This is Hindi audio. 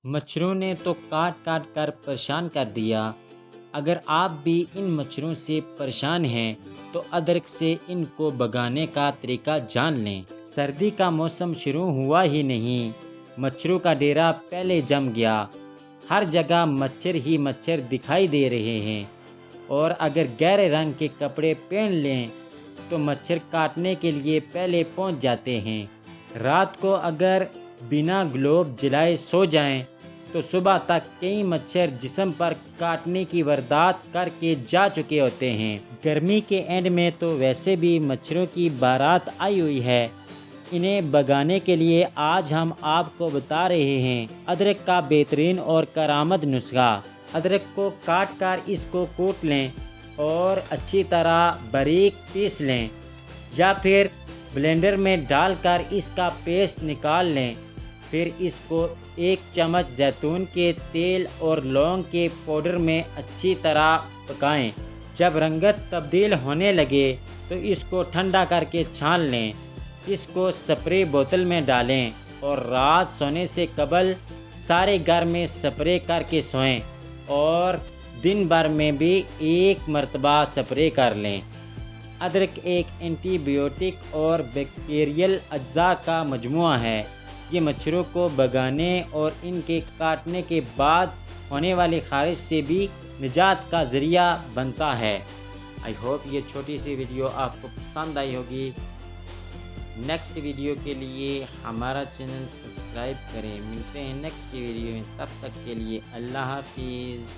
मच्छरों ने तो काट काट कर परेशान कर दिया। अगर आप भी इन मच्छरों से परेशान हैं तो अदरक से इनको भगाने का तरीका जान लें। सर्दी का मौसम शुरू हुआ ही नहीं, मच्छरों का डेरा पहले जम गया। हर जगह मच्छर ही मच्छर दिखाई दे रहे हैं और अगर गहरे रंग के कपड़े पहन लें तो मच्छर काटने के लिए पहले पहुंच जाते हैं। रात को अगर बिना ग्लोव जलाए सो जाएं तो सुबह तक कई मच्छर जिस्म पर काटने की वारदात करके जा चुके होते हैं। गर्मी के एंड में तो वैसे भी मच्छरों की बारात आई हुई है। इन्हें भगाने के लिए आज हम आपको बता रहे हैं अदरक का बेहतरीन और करामद नुस्खा। अदरक को काट कर इसको कूट लें और अच्छी तरह बारीक पीस लें या फिर ब्लेंडर में डालकर इसका पेस्ट निकाल लें। फिर इसको 1 चम्मच जैतून के तेल और लौंग के पाउडर में अच्छी तरह पकाएं। जब रंगत तब्दील होने लगे तो इसको ठंडा करके छान लें। इसको स्प्रे बोतल में डालें और रात सोने से कबल सारे घर में स्प्रे करके सोएं और दिन भर में भी 1 मरतबा स्प्रे कर लें। अदरक एक एंटीबायोटिक और बैक्टीरियल अज्जा का मजमुआ है। ये मच्छरों को भगाने और इनके काटने के बाद होने वाली खारिश से भी निजात का ज़रिया बनता है। आई होप ये छोटी सी वीडियो आपको पसंद आई होगी। नेक्स्ट वीडियो के लिए हमारा चैनल सब्सक्राइब करें। मिलते हैं नेक्स्ट वीडियो में, तब तक के लिए अल्लाह हाफिज़।